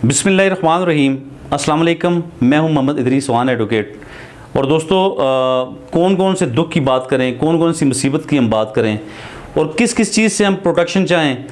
बिस्मिल्लाहिर्रहमानिर्रहीम। अस्सलाम वालेकुम। मैं हूं मोहम्मद इदरीस वान एडवोकेट। और दोस्तों, कौन कौन से दुख की बात करें, कौन कौन सी मुसीबत की हम बात करें और किस किस चीज़ से हम प्रोटेक्शन चाहें।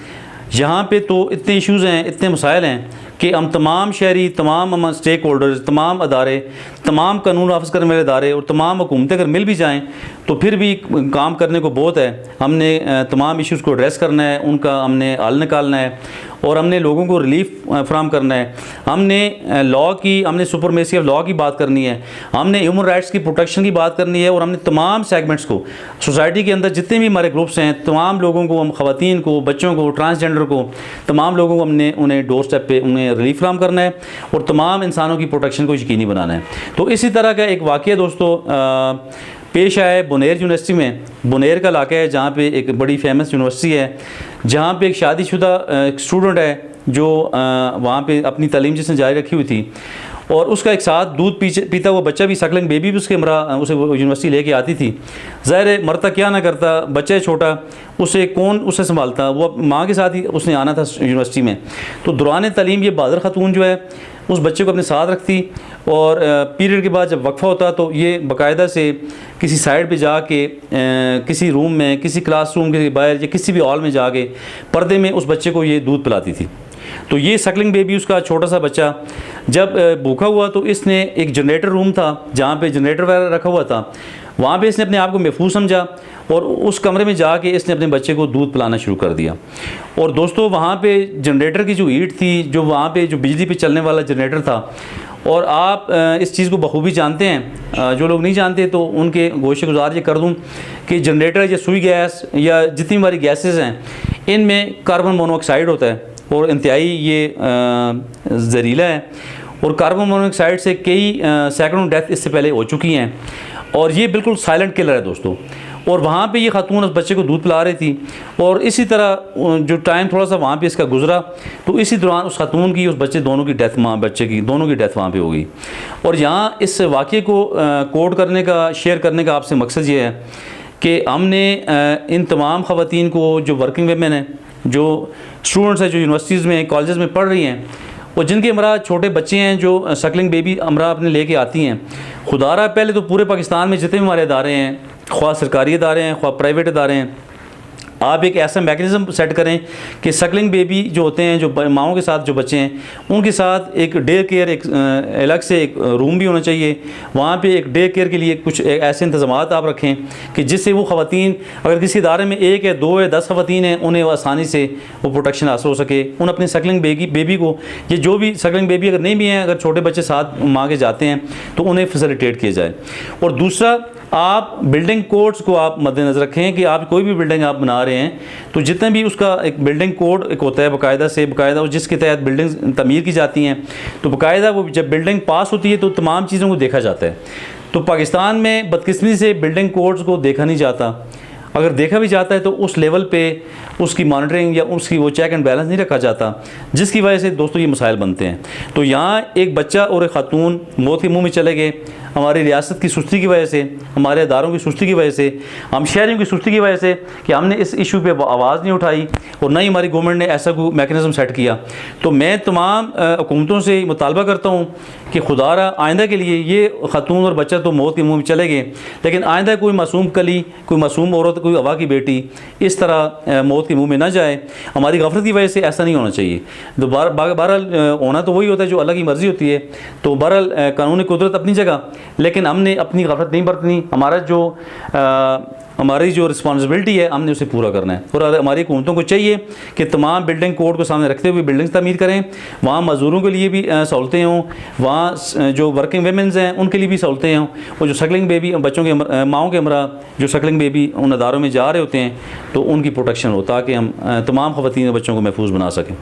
यहाँ पे तो इतने इश्यूज़ हैं, इतने मसाइल हैं कि हम तमाम शहरी, तमाम स्टेक होल्डर्स, तमाम अदारे, तमाम कानून नाफिज करने वाले अदारे और तमाम हुकूमतें अगर मिल भी जाएँ तो फिर भी काम करने को बहुत है। हमने तमाम इश्यूज़ को एड्रेस करना है, उनका हमने हल निकालना है और हमने लोगों को रिलीफ फ्राहम करना है। हमने लॉ की, हमने सुपरमेसी ऑफ लॉ की बात करनी है, हमने ह्यूमन राइट्स की प्रोटेक्शन की बात करनी है और हमने तमाम सेगमेंट्स को, सोसाइटी के अंदर जितने भी हमारे ग्रुप्स हैं, तमाम लोगों को, हम ख़वातीन को, बच्चों को, ट्रांसजेंडर को, तमाम लोगों को हमने उन्हें डोर स्टेप पे उन्हें रिलीफ फ्राहम करना है और तमाम इंसानों की प्रोटेक्शन को यकीनी बनाना है। तो इसी तरह का एक वाक़या दोस्तों पेश आया है बुनेर यूनिवर्सिटी में। बुनेर का इलाका है जहाँ पे एक बड़ी फेमस यूनिवर्सिटी है, जहाँ पे एक शादीशुदा एक स्टूडेंट है जो वहाँ पे अपनी तालीम जिसने जारी रखी हुई थी और उसका एक साथ दूध पीता हुआ बच्चा भी, सकलिंग बेबी भी उसके हमरा उसे यूनिवर्सिटी लेके आती थी। ज़ाहिर मरता क्या ना करता, बच्चा है छोटा, उसे कौन उसे संभालता, वो माँ के साथ ही उसने आना था यूनिवर्सिटी में। तो दौरान तालीम ये बहादुर खातून जो है उस बच्चे को अपने साथ रखती और पीरियड के बाद जब वक्फा होता तो ये बाकायदा से किसी साइड पे जाके किसी रूम में, किसी क्लासरूम के बाहर या किसी भी हॉल में जाके पर्दे में उस बच्चे को ये दूध पिलाती थी। तो ये सकलिंग बेबी, उसका छोटा सा बच्चा जब भूखा हुआ तो इसने, एक जनरेटर रूम था जहाँ पे जनरेटर वगैरह रखा हुआ था, वहाँ पे इसने अपने आप को महफूज समझा और उस कमरे में जाके इसने अपने बच्चे को दूध पिलाना शुरू कर दिया। और दोस्तों वहाँ पे जनरेटर की जो हीट थी, जो वहाँ पे जो बिजली पे चलने वाला जनरेटर था, और आप इस चीज़ को बखूबी जानते हैं, जो लोग नहीं जानते तो उनके गोशे गुजार ये कर दूँ कि जनरेटर या सुई गैस या जितनी हमारी गैसेस हैं, इनमें कार्बन मोनोऑक्साइड होता है और इंतहाई ये जहरीला है। और कार्बन मोनोऑक्साइड से कई सैकड़ों डेथ इससे पहले हो चुकी हैं और ये बिल्कुल साइलेंट किलर है दोस्तों। और वहाँ पे ये खातून उस बच्चे को दूध पिला रही थी और इसी तरह जो टाइम थोड़ा सा वहाँ पे इसका गुजरा तो इसी दौरान उस खातून की, उस बच्चे दोनों की डेथ, माँ बच्चे की दोनों की डेथ वहाँ पे हो गई। और यहाँ इस वाक़े को कोड करने का, शेयर करने का आपसे मकसद ये है कि हमने इन तमाम ख़वातीन को, जो वर्किंग वेमेन हैं, जो स्टूडेंट्स हैं, जो यूनिवर्सिटीज़ में, कॉलेजेस में पढ़ रही हैं और जिनके हमरा छोटे बच्चे हैं, जो सकलिंग बेबी हमरा अपने लेके आती हैं, खुदारा पहले तो पूरे पाकिस्तान में जितने भी हमारे इदारे हैं, ख्वाह सरकारी इदारे हैं, ख्वाह प्राइवेट इदारे हैं, आप एक ऐसा मैकेनिज़्म सेट करें कि सकलिंग बेबी जो होते हैं, जो माओं के साथ जो बच्चे हैं, उनके साथ एक डे केयर, एक अलग से एक रूम भी होना चाहिए। वहाँ पे एक डे केयर के लिए कुछ ऐसे इंतज़ामात आप रखें कि जिससे वो ख़वातीन, अगर किसी इदारे में 1 है, 2 है, 10 ख़वातीन हैं, उन्हें आसानी से वो प्रोटेक्शन हासिल हो सके। उन अपने सकलिंग बेबी को, ये जो भी सकलिंग बेबी अगर नहीं भी हैं, अगर छोटे बच्चे साथ माँ के जाते हैं तो उन्हें फैसिलिटेट किया जाए। और दूसरा, आप बिल्डिंग कोड्स को आप मद्देनज़र रखें कि आप कोई भी बिल्डिंग आप बना रहे हैं तो जितने भी उसका एक बिल्डिंग कोड एक होता है बाकायदा, और जिसके तहत बिल्डिंग तमीर की जाती हैं, तो बाकायदा वो जब बिल्डिंग पास होती है तो तमाम चीज़ों को देखा जाता है। तो पाकिस्तान में बदकिस्मती से बिल्डिंग कोड्स को देखा नहीं जाता। अगर देखा भी जाता है तो उस लेवल पे उसकी मॉनिटरिंग या उसकी वो चेक एंड बैलेंस नहीं रखा जाता, जिसकी वजह से दोस्तों ये मसाइल बनते हैं। तो यहाँ एक बच्चा और एक खातून मौत के मुंह में चले गए, हमारी रियासत की सुस्ती की वजह से, हमारे अदारों की सुस्ती की वजह से, हम शहरियों की सुस्ती की वजह से कि हमने इस इशू पे आवाज़ नहीं उठाई और ना ही हमारी गवर्नमेंट ने ऐसा कोई मैकेनिज़्म सेट किया। तो मैं तमाम हुकूमतों से मुतालबा करता हूँ कि खुदारा आइंदा के लिए, ये खातून और बच्चा तो मौत के मुँह में चले गए, लेकिन आइंदा कोई मासूम कली, कोई मासूम औरत, कोई अवा की बेटी इस तरह मौत के मुँह में ना जाए। हमारी गफलत की वजह से ऐसा नहीं होना चाहिए। तो बहरहाल होना तो वही होता है जो अल्लाह की मर्ज़ी होती है। तो बहरहाल कानूनी कुदरत अपनी जगह, लेकिन हमने अपनी गफलत नहीं बरतनी। हमारी जो रिस्पॉन्सिबिलिटी है हमने उसे पूरा करना है। और हमारी हुकूमतों को चाहिए कि तमाम बिल्डिंग कोड को सामने रखते हुए बिल्डिंग्स तमीर करें, वहाँ मज़दूरों के लिए भी सहूलतें हों, वहाँ जो वर्किंग वेमेंस हैं उनके लिए भी सहूलतें हों, और जो सकलिंग बेबी बच्चों के माओं के हमरा जो सकलिंग बेबी उन अदारों में जा रहे होते हैं तो उनकी प्रोटेक्शन हो, ताकि हम तमाम ख़वातीन बच्चों को महफूज बना सकें।